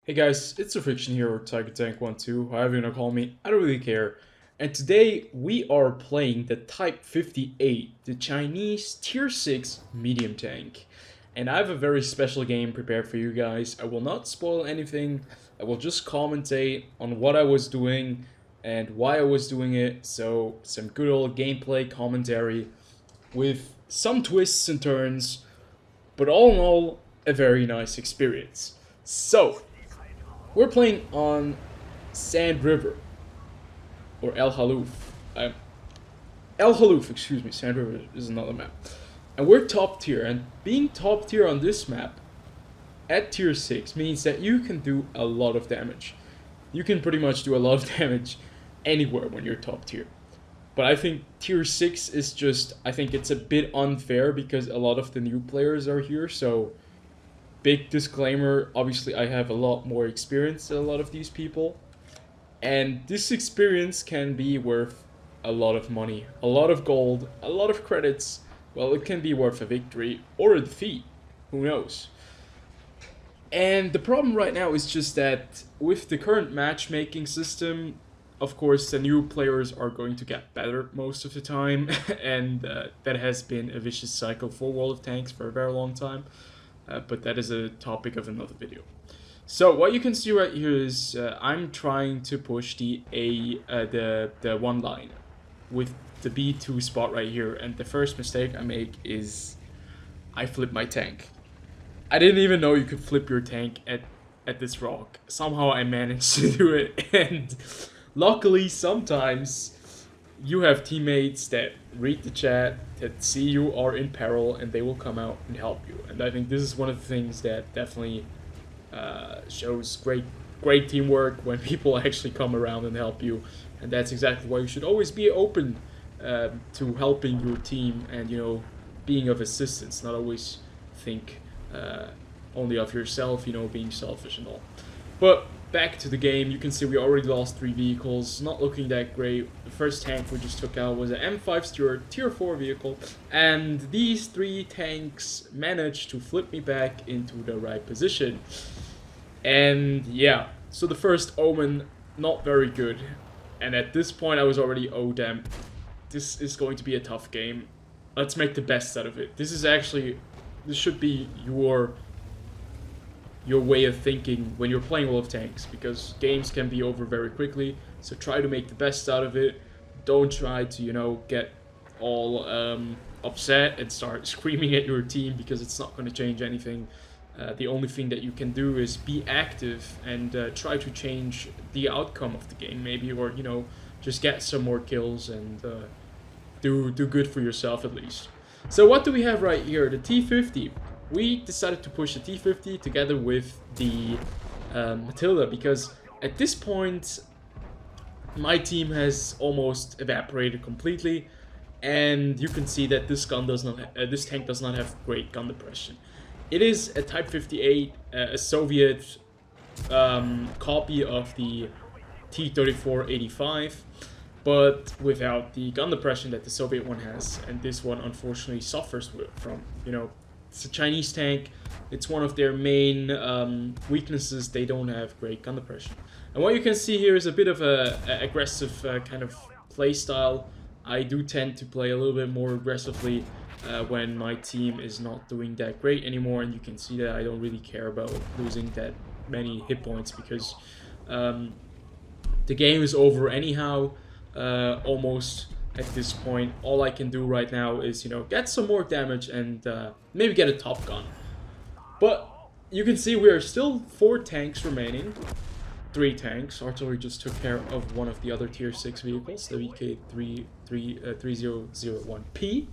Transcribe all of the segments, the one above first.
Hey guys, it's TheFrXion here, or Tiger Tank 12, however you wanna call me, I don't really care. And today we are playing the Type 58, the Chinese Tier 6 medium tank. And I have a very special game prepared for you guys. I will not spoil anything, I will just commentate on what I was doing and why I was doing it. So some good old gameplay commentary with some twists and turns, but all in all, a very nice experience. So, we're playing on Sand River, or El Haluf. El Haluf, excuse me, Sand River is another map. And we're top tier, and being top tier on this map at tier 6 means that you can do a lot of damage. You can pretty much do a lot of damage anywhere when you're top tier. But I think tier 6 is just, I think it's a bit unfair because a lot of the new players are here, so big disclaimer, obviously I have a lot more experience than a lot of these people. And this experience can be worth a lot of money, a lot of gold, a lot of credits. Well, it can be worth a victory or a defeat, who knows. And the problem right now is just that with the current matchmaking system, of course, the new players are going to get better most of the time, and that has been a vicious cycle for World of Tanks for a very long time. But that is a topic of another video. So what you can see right here is I'm trying to push the one line with the B2 spot right here, and the first mistake I make is I flip my tank. I didn't even know you could flip your tank at this rock. Somehow I managed to do it, and luckily sometimes you have teammates that read the chat, that see you are in peril, and they will come out and help you. And I think this is one of the things that definitely shows great teamwork when people actually come around and help you. And that's exactly why you should always be open to helping your team and, you know, being of assistance, not always think only of yourself, you know, being selfish and all. But back to the game, you can see we already lost 3 vehicles, not looking that great. The first tank we just took out was an M5 Stuart tier 4 vehicle, and these 3 tanks managed to flip me back into the right position. And yeah, so the first Omen, not very good. And at this point I was already, oh damn, this is going to be a tough game. Let's make the best out of it. This should be your way of thinking when you're playing World of Tanks, because games can be over very quickly, so try to make the best out of it. Don't try to, you know, get all upset and start screaming at your team, because it's not going to change anything. The only thing that you can do is be active and try to change the outcome of the game, maybe, or, you know, just get some more kills and do good for yourself at least. So what do we have right here? The T50. We decided to push the T50 together with the Matilda, because at this point my team has almost evaporated completely, and you can see that this tank does not have great gun depression. It is a Type 58, a Soviet copy of the T-34-85, but without the gun depression that the Soviet one has, and this one unfortunately suffers from, you know. It's a Chinese tank. It's one of their main weaknesses. They don't have great gun depression. And what you can see here is a bit of a aggressive kind of play style. I do tend to play a little bit more aggressively when my team is not doing that great anymore. And you can see that I don't really care about losing that many hit points, because the game is over anyhow, almost. At this point, all I can do right now is, you know, get some more damage and maybe get a top gun. But you can see we are still 4 tanks remaining. 3 tanks. Artillery just took care of one of the other tier 6 vehicles, the VK3001P.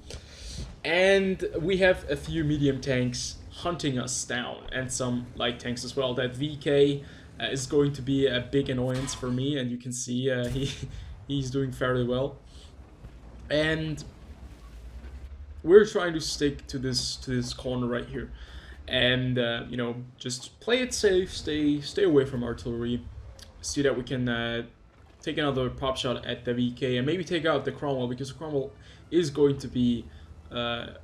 And we have a few medium tanks hunting us down, and some light tanks as well. That VK is going to be a big annoyance for me, and you can see he's doing fairly well. And we're trying to stick to this corner right here, and you know, just play it safe, stay away from artillery, see that we can take another pop shot at the VK and maybe take out the Cromwell, because the Cromwell is going to be a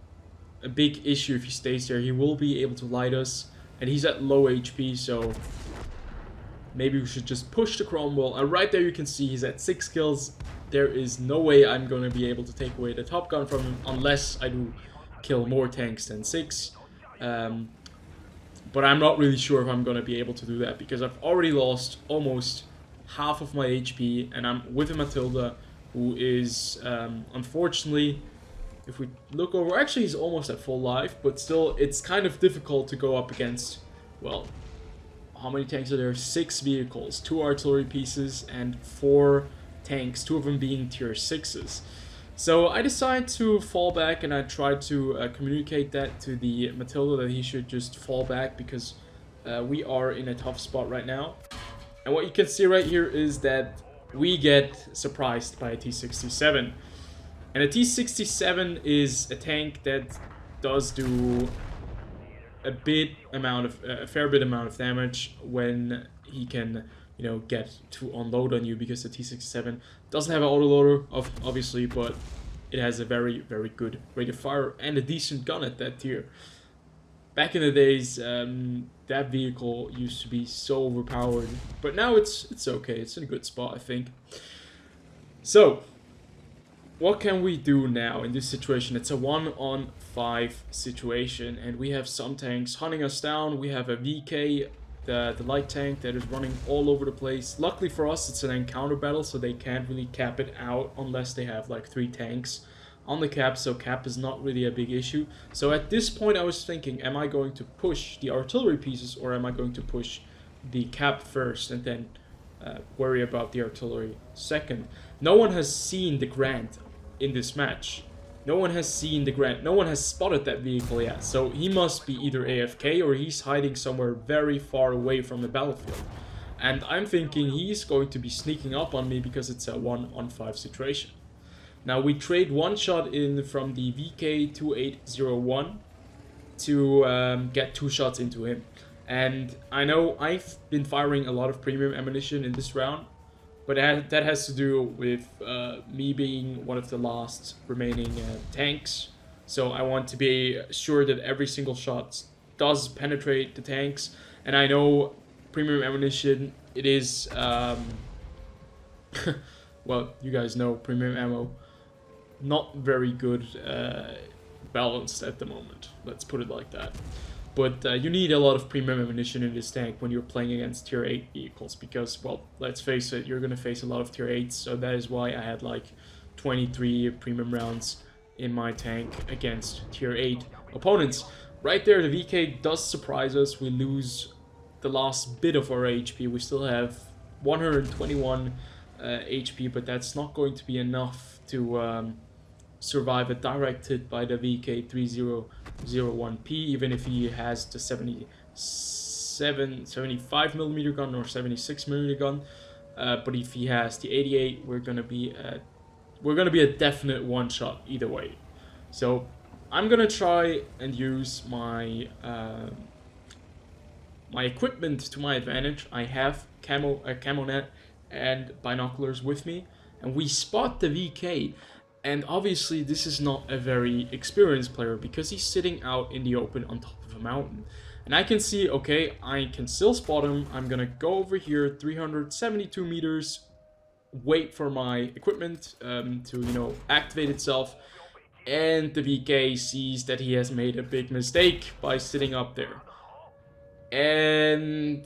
big issue if he stays there. He will be able to light us, and he's at low HP, so maybe we should just push the Cromwell. And right there you can see he's at 6 kills. There is no way I'm going to be able to take away the Top Gun from him unless I do kill more tanks than 6. But I'm not really sure if I'm going to be able to do that because I've already lost almost half of my HP, and I'm with a Matilda who is, unfortunately, if we look over, actually he's almost at full life, but still it's kind of difficult to go up against, well, how many tanks are there? 6 vehicles, 2 artillery pieces, and 4 tanks, 2 of them being tier 6s. So I decided to fall back, and I tried to communicate that to the Matilda that he should just fall back because we are in a tough spot right now. And what you can see right here is that we get surprised by a T-67. And a T-67 is a tank that does do a fair bit amount of damage when he can, you know, get to unload on you, because the T-67 doesn't have an autoloader, obviously, but it has a very, very good rate of fire and a decent gun at that tier. Back in the days, that vehicle used to be so overpowered, but now it's okay. It's in a good spot, I think. So, what can we do now in this situation? It's a 1-on-5 situation, and we have some tanks hunting us down. We have a VK, the light tank, that is running all over the place. Luckily for us, it's an encounter battle, so they can't really cap it out unless they have like 3 tanks on the cap, so cap is not really a big issue. So at this point I was thinking, am I going to push the artillery pieces, or am I going to push the cap first and then worry about the artillery second? No one has seen the Grant in this match. No one has seen the Grant. No one has spotted that vehicle yet. So he must be either AFK or he's hiding somewhere very far away from the battlefield. And I'm thinking he's going to be sneaking up on me because it's a 1-on-5 situation. Now we trade one shot in from the VK2801 to get 2 shots into him. And I know I've been firing a lot of premium ammunition in this round, but that has to do with me being one of the last remaining tanks. So I want to be sure that every single shot does penetrate the tanks. And I know premium ammunition, it is, well, you guys know premium ammo, not very good balanced at the moment. Let's put it like that. But you need a lot of premium ammunition in this tank when you're playing against tier 8 vehicles, because, well, let's face it, you're going to face a lot of tier 8s, so that is why I had like 23 premium rounds in my tank against tier 8 opponents. Right there, the VK does surprise us. We lose the last bit of our HP. We still have 121 HP, but that's not going to be enough to survive a direct hit by the VK3001P, even if he has the 75mm gun or 76mm gun. But if he has the 88, we're gonna be a definite one shot either way. So I'm gonna try and use my my equipment to my advantage. I have camo net and binoculars with me, and we spot the VK. And obviously this is not a very experienced player because he's sitting out in the open on top of a mountain. And I can see, okay, I can still spot him. I'm gonna go over here, 372 meters, wait for my equipment to, you know, activate itself. And the VK sees that he has made a big mistake by sitting up there. And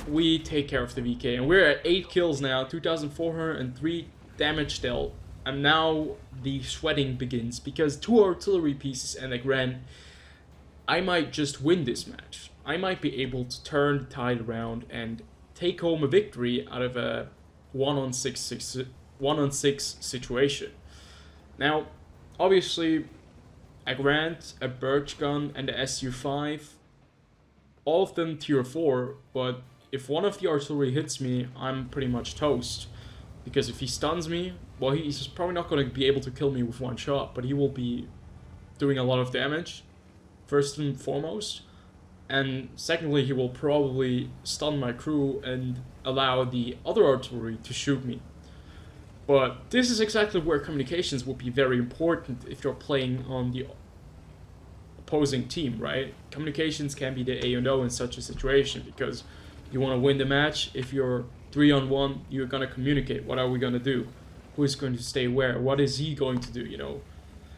we take care of the VK. And we're at 8 kills now, 2,403 damage dealt. And now the sweating begins, because 2 artillery pieces and a Grand, I might just win this match. I might be able to turn the tide around and take home a victory out of a 1-on-6 situation. Now, obviously, a Grant, a Birch gun, and the SU-5, all of them tier 4, but if one of the artillery hits me, I'm pretty much toast. Because if he stuns me, well, he's probably not going to be able to kill me with 1 shot, but he will be doing a lot of damage, first and foremost. And secondly, he will probably stun my crew and allow the other artillery to shoot me. But this is exactly where communications will be very important if you're playing on the opposing team, right? Communications can be the A and O in such a situation, because You want to win the match. If you're 3-on-1, you're gonna communicate. What are we gonna do? Who is going to stay where? What is he going to do? You know.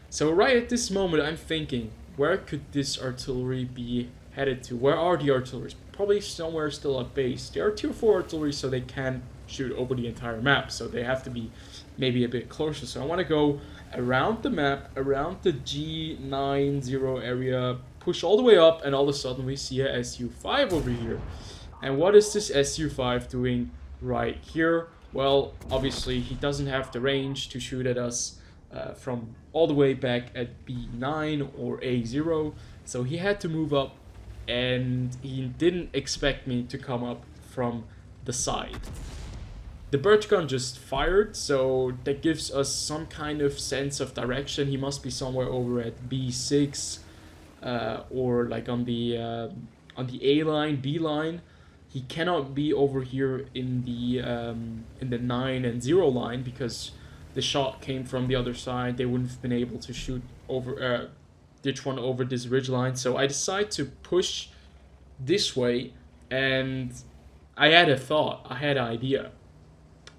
So right at this moment, I'm thinking, where could this artillery be headed to? Where are the artilleries? Probably somewhere still at base. They are tier 4 artillery, so they can shoot over the entire map. So they have to be maybe a bit closer. So I want to go around the map, around the G90 area, push all the way up, and all of a sudden we see a SU-5 over here. And what is this SU-5 doing right here? Well, obviously he doesn't have the range to shoot at us from all the way back at B9 or A0, so he had to move up, and he didn't expect me to come up from the side. The birch gun just fired, so that gives us some kind of sense of direction. He must be somewhere over at B6 or like on the A line, B line. He cannot be over here in the 9 and 0 line because the shot came from the other side. They wouldn't have been able to shoot over ditch one over this ridge line. So I decided to push this way, and I had a thought. I had an idea.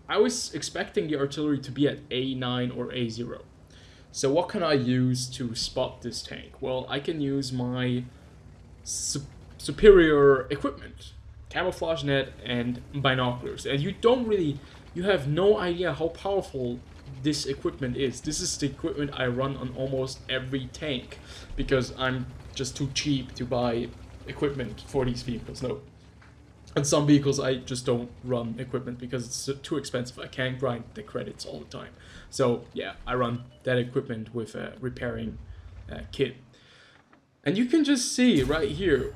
I was expecting the artillery to be at A9 or A0. So what can I use to spot this tank? Well, I can use my superior equipment. Camouflage net and binoculars. And you have no idea how powerful this equipment is. This is the equipment I run on almost every tank because I'm just too cheap to buy equipment for these vehicles. No. And some vehicles I just don't run equipment because it's too expensive. I can't grind the credits all the time. So yeah, I run that equipment with a repairing kit. And you can just see right here,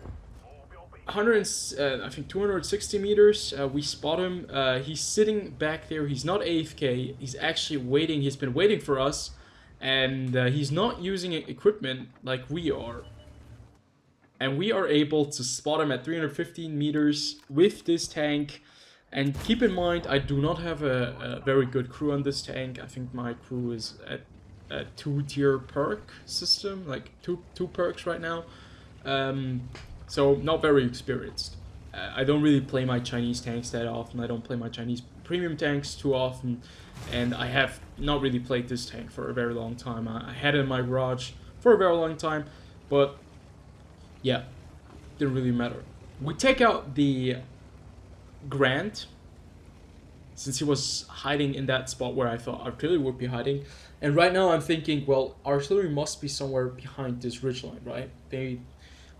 I think 260 meters, we spot him. He's sitting back there. He's not AFK. He's actually waiting. He's been waiting for us, and he's not using equipment like we are. And we are able to spot him at 315 meters with this tank. And keep in mind, I do not have a very good crew on this tank. I think my crew is at a 2-tier perk system, like two perks right now. So not very experienced. I don't really play my Chinese tanks that often. I don't play my Chinese premium tanks too often. And I have not really played this tank for a very long time. I had it in my garage for a very long time. But yeah, didn't really matter. We take out the Grant, since he was hiding in that spot where I thought artillery would be hiding. And right now I'm thinking, well, artillery must be somewhere behind this ridgeline, right?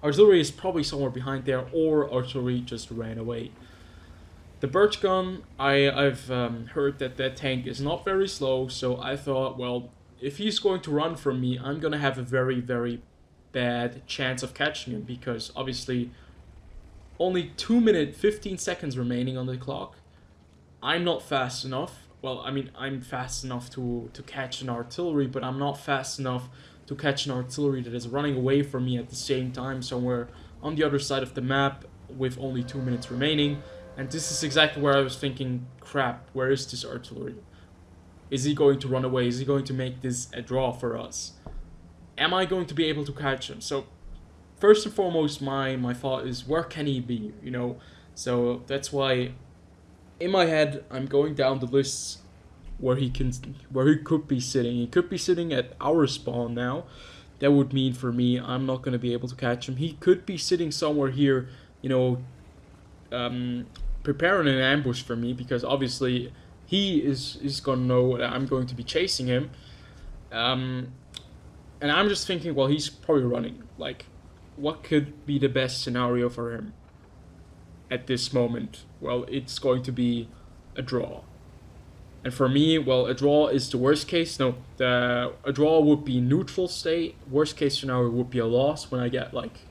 Artillery is probably somewhere behind there, or artillery just ran away. The birch gun, I've heard that tank is not very slow, so I thought, well, if he's going to run from me, I'm going to have a very, very bad chance of catching him, because obviously only 2 minutes, 15 seconds remaining on the clock. I'm not fast enough. Well, I mean, I'm fast enough to catch an artillery, but I'm not fast enough to catch an artillery that is running away from me at the same time somewhere on the other side of the map with only 2 minutes remaining. And this is exactly where I was thinking, crap, where is this artillery? Is he going to run away? Is he going to make this a draw for us? Am I going to be able to catch him? So first and foremost, my thought is, where can he be, you know? So that's why in my head I'm going down the lists where he could be sitting. He could be sitting at our spawn now. That would mean for me, I'm not going to be able to catch him. He could be sitting somewhere here, you know, preparing an ambush for me, because obviously he is going to know that I'm going to be chasing him. And I'm just thinking, well, he's probably running. Like, what could be the best scenario for him at this moment? Well, it's going to be a draw. And for me, well, a draw is the worst case. No, a draw would be neutral state. Worst case scenario would be a loss when I get, like,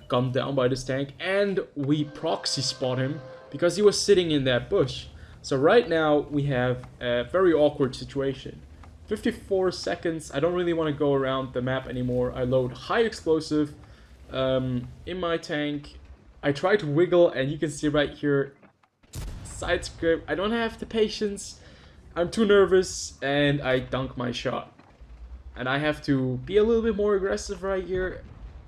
gunned down by this tank. And we proxy spot him because he was sitting in that bush. So right now, we have a very awkward situation. 54 seconds. I don't really want to go around the map anymore. I load high explosive in my tank. I try to wiggle, and you can see right here, side script. I don't have the patience. I'm too nervous, and I dunk my shot. And I have to be a little bit more aggressive right here.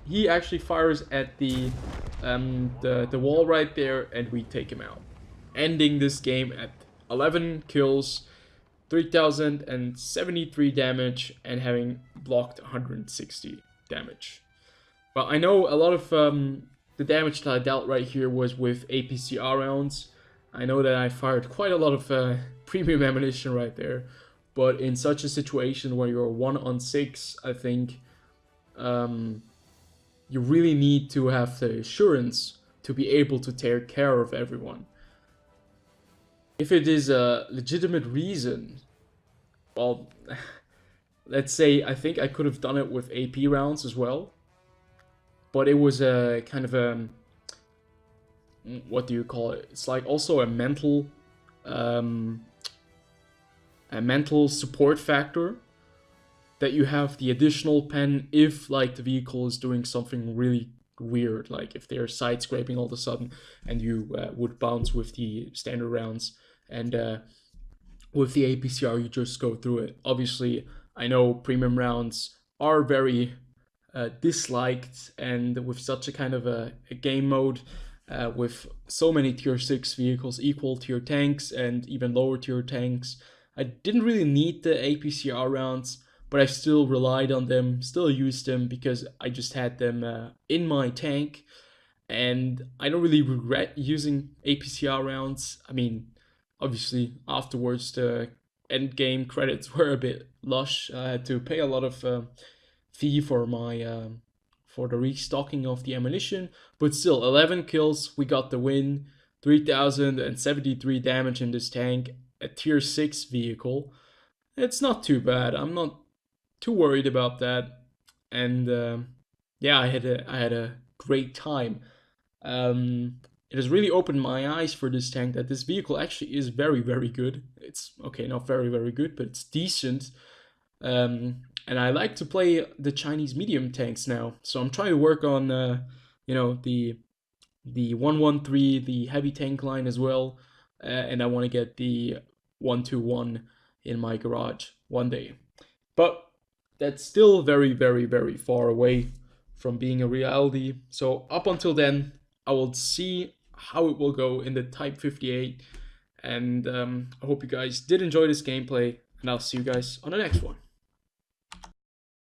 He actually fires at the the wall right there, and we take him out, ending this game at 11 kills, 3073 damage, and having blocked 160 damage. Well, I know a lot of the damage that I dealt right here was with APCR rounds. I know that I fired quite a lot of premium ammunition right there, but in such a situation where you're 1 on 6, I think you really need to have the assurance to be able to take care of everyone. If it is a legitimate reason, well, let's say I think I could have done it with AP rounds as well, but it was a kind of a, what do you call it? It's like also a mental support factor, that you have the additional pen if like the vehicle is doing something really weird, like if they're side scraping all of a sudden, and you would bounce with the standard rounds, and with the APCR you just go through it. Obviously, I know premium rounds are very disliked, and with such a kind of a game mode, with so many tier 6 vehicles, equal tier tanks and even lower tier tanks, I didn't really need the APCR rounds, but I still relied on them, still used them because I just had them in my tank, and I don't really regret using APCR rounds. I mean, obviously afterwards the end game credits were a bit lush. I had to pay a lot of fee for my for the restocking of the ammunition, but still 11 kills, we got the win, 3073 damage in this tank, a tier 6 vehicle. It's not too bad. I'm not too worried about that, and yeah, I had a great time. It has really opened my eyes for this tank, that this vehicle actually is very good. It's okay, not very good, but it's decent. And I like to play the Chinese medium tanks now, so I'm trying to work on you know, the 113, the heavy tank line as well, and I want to get the 121 in my garage one day. But that's still very far away from being a reality. So up until then, I will see how it will go in the Type 58. And I hope you guys did enjoy this gameplay, and I'll see you guys on the next one.